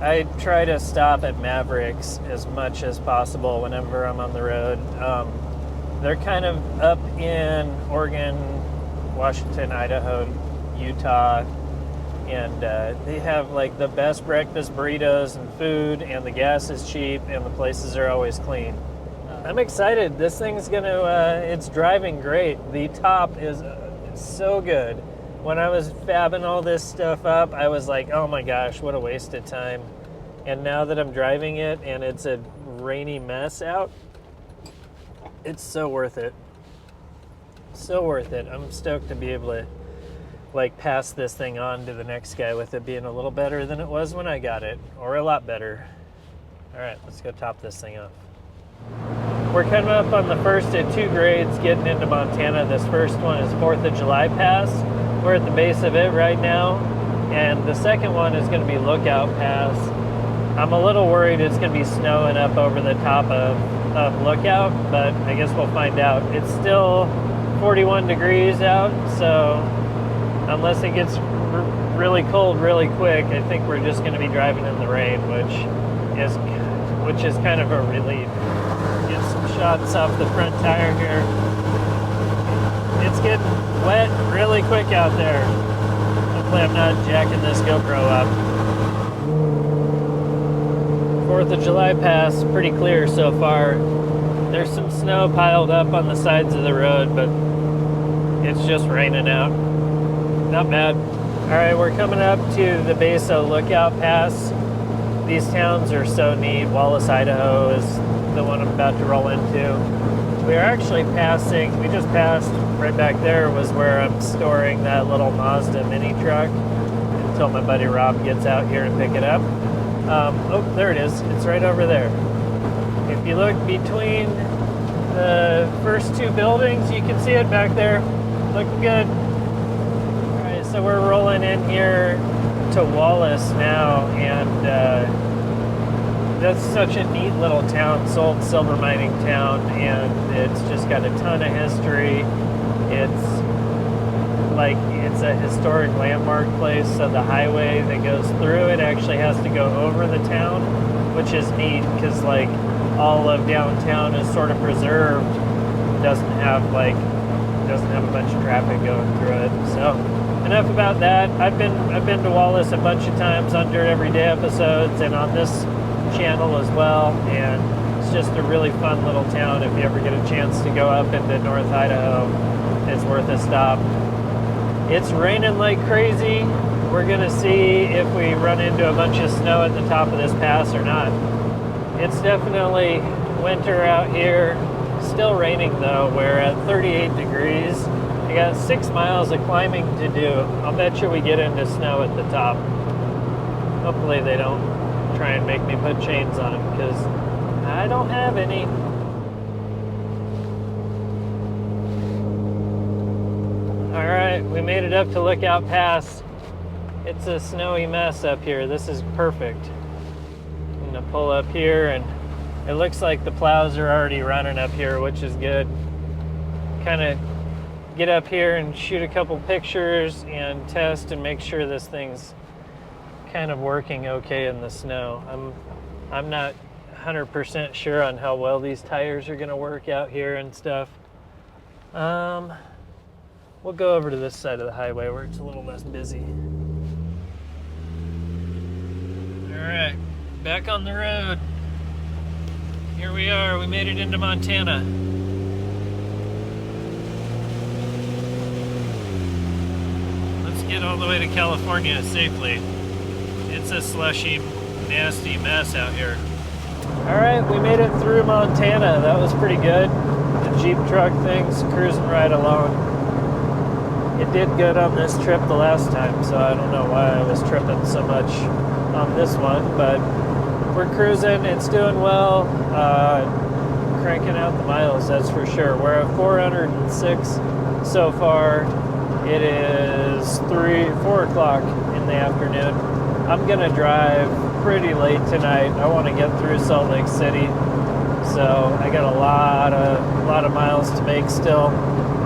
[SPEAKER 1] I try to stop at Mavericks as much as possible whenever I'm on the road. They're kind of up in Oregon, Washington, Idaho, Utah, and they have like the best breakfast burritos and food, and the gas is cheap, and the places are always clean. I'm excited. This thing's it's driving great. The top is so good. When I was fabbing all this stuff up, I was like, oh my gosh, what a waste of time. And now that I'm driving it and it's a rainy mess out, it's so worth it. So worth it. I'm stoked to be able to like pass this thing on to the next guy with it being a little better than it was when I got it, or a lot better. All right, let's go top this thing off. We're coming up on the first of 2 grades getting into Montana. This first one is 4th of July Pass. We're at the base of it right now, and the second one is going to be Lookout Pass. I'm a little worried it's going to be snowing up over the top of Lookout, but I guess we'll find out. It's still 41 degrees out, so unless it gets really cold really quick, I think we're just going to be driving in the rain, which is kind of a relief. Get some shots off the front tire here. It's getting wet really quick out there. Hopefully I'm not jacking this GoPro up. 4th of July Pass, pretty clear so far. There's some snow piled up on the sides of the road, but it's just raining out. Not bad. All right, we're coming up to the base of Lookout Pass. These towns are so neat. Wallace, Idaho is the one I'm about to roll into. We are actually passing, we just passed, right back there was where I'm storing that little Mazda mini truck until my buddy Rob gets out here and pick it up. Oh, there it is. It's right over there. If you look between the first 2 buildings, you can see it back there. Looking good. All right, so we're rolling in here to Wallace now, and that's such a neat little town, old silver mining town, and it's just got a ton of history. It's a historic landmark place, so the highway that goes through it actually has to go over the town, which is neat because like all of downtown is sort of preserved, doesn't have a bunch of traffic going through it. So enough about that. I've been to Wallace a bunch of times on Dirt Everyday episodes and on this channel as well, and it's just a really fun little town. If you ever get a chance to go up into North Idaho, it's worth a stop. It's raining like crazy. We're gonna see if we run into a bunch of snow at the top of this pass or not. It's definitely winter out here. Still raining though. We're at 38 degrees. I got 6 miles of climbing to do. I'll bet you we get into snow at the top. Hopefully they don't try and make me put chains on them, because I don't have any. All right, we made it up to Lookout Pass. It's a snowy mess up here. This is perfect. I'm gonna pull up here, and it looks like the plows are already running up here, which is good. Kind of get up here and shoot a couple pictures and test and make sure this thing's kind of working okay in the snow. I'm I'm not 100% sure on how well these tires are gonna work out here and stuff. We'll go over to this side of the highway where it's a little less busy. All right, back on the road. Here we are, we made it into Montana. Let's get all the way to California safely. It's a slushy, nasty mess out here. All right, we made it through Montana. That was pretty good. The Jeep truck thing's cruising right along. It did good on this trip the last time, so I don't know why I was tripping so much on this one, but we're cruising, it's doing well, cranking out the miles, that's for sure. We're at 406 so far. It is 4 o'clock in the afternoon. I'm gonna drive pretty late tonight. I want to get through Salt Lake City, so I got a lot of miles to make still.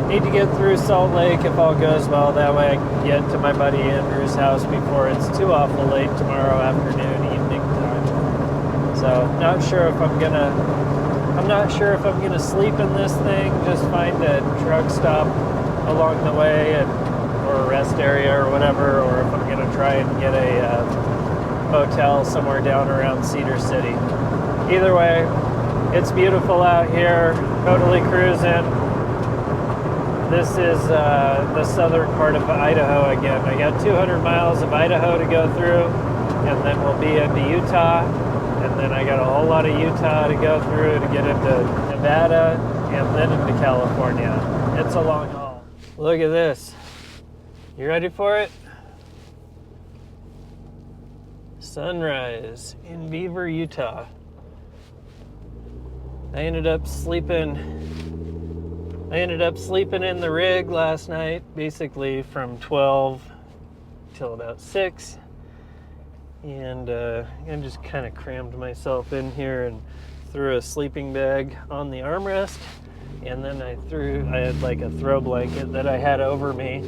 [SPEAKER 1] Need to get through Salt Lake if all goes well. That way I can get to my buddy Andrew's house before it's too awful late tomorrow afternoon, evening time. So not sure if I'm not sure if I'm gonna sleep in this thing. Just find a truck stop along the way or a rest area or whatever, or if I'm gonna try and get a hotel somewhere down around Cedar City. Either way, it's beautiful out here. Totally cruising. This is the southern part of Idaho again. I got 200 miles of Idaho to go through, and then we'll be into Utah, and then I got a whole lot of Utah to go through to get into Nevada, and then into California. It's a long haul. Look at this. You ready for it? Sunrise in Beaver, Utah. I ended up sleeping in the rig last night, basically from 12 till about 6. And I just kind of crammed myself in here and threw a sleeping bag on the armrest. And then I had like a throw blanket that I had over me.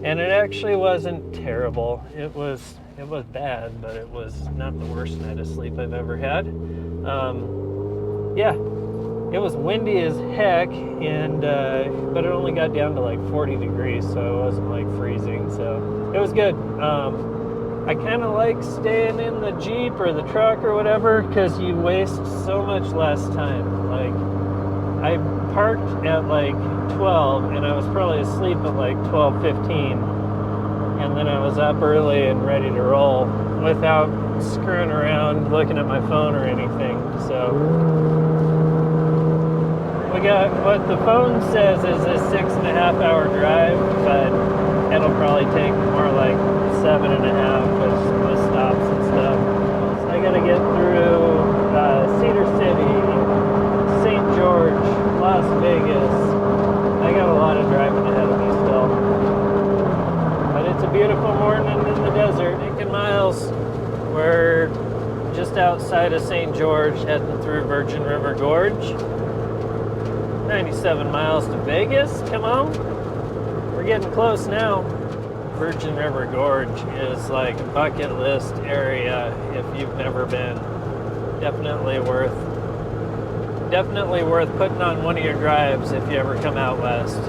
[SPEAKER 1] And it actually wasn't terrible. It was bad, but it was not the worst night of sleep I've ever had. Yeah. It was windy as heck, and but it only got down to like 40 degrees, so it wasn't like freezing, so it was good. I kind of like staying in the Jeep or the truck or whatever, because you waste so much less time. Like, I parked at like 12, and I was probably asleep at like 12:15, and then I was up early and ready to roll without screwing around looking at my phone or anything, so... We got what the phone says is a 6.5 hour drive, but it'll probably take more like 7.5 with stops and stuff. So I gotta get through Cedar City, St. George, Las Vegas. I got a lot of driving ahead of me still. But it's a beautiful morning in the desert, making miles. We're just outside of St. George, heading through Virgin River Gorge. 97 miles to Vegas, come on. We're getting close now. Virgin River Gorge is like a bucket list area if you've never been. Definitely worth putting on one of your drives if you ever come out west.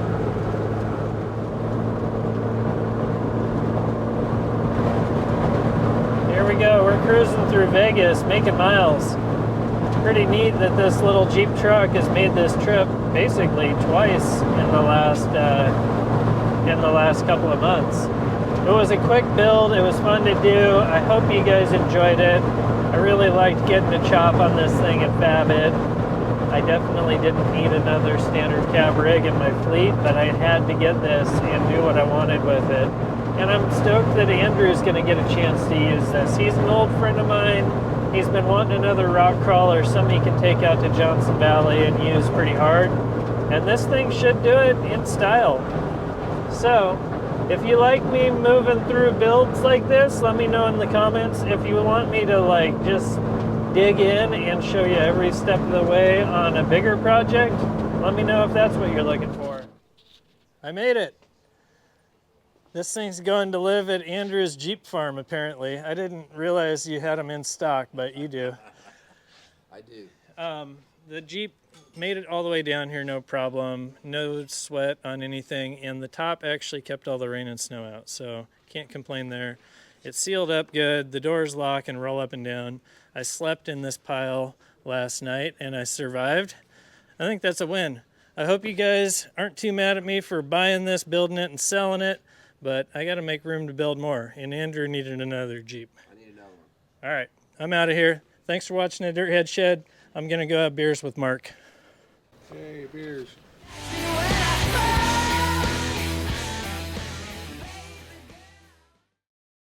[SPEAKER 1] Here we go, we're cruising through Vegas, making miles. Pretty neat that this little Jeep truck has made this trip basically twice in the last couple of months. It was a quick build. It was fun to do. I hope you guys enjoyed it. I really liked getting a chop on this thing at Fabit. I definitely didn't need another standard cab rig in my fleet, but I had to get this and do what I wanted with it. And I'm stoked that Andrew's going to get a chance to use this. He's an old friend of mine. He's been wanting another rock crawler, something he can take out to Johnson Valley and use pretty hard. And this thing should do it in style. So, if you like me moving through builds like this, let me know in the comments. If you want me to like just dig in and show you every step of the way on a bigger project, let me know if that's what you're looking for. I made it. This thing's going to live at Andrew's Jeep farm, apparently. I didn't realize you had them in stock, but you do.
[SPEAKER 2] I do.
[SPEAKER 1] The Jeep made it all the way down here, no problem. No sweat on anything, and the top actually kept all the rain and snow out, so can't complain there. It's sealed up good. The doors lock and roll up and down. I slept in this pile last night, and I survived. I think that's a win. I hope you guys aren't too mad at me for buying this, building it, and selling it, but I got to make room to build more, and Andrew needed another Jeep.
[SPEAKER 2] I need another one.
[SPEAKER 1] All right, I'm out of here. Thanks for watching the Dirthead Shed. I'm going to go have beers with Mark.
[SPEAKER 3] Hey, beers.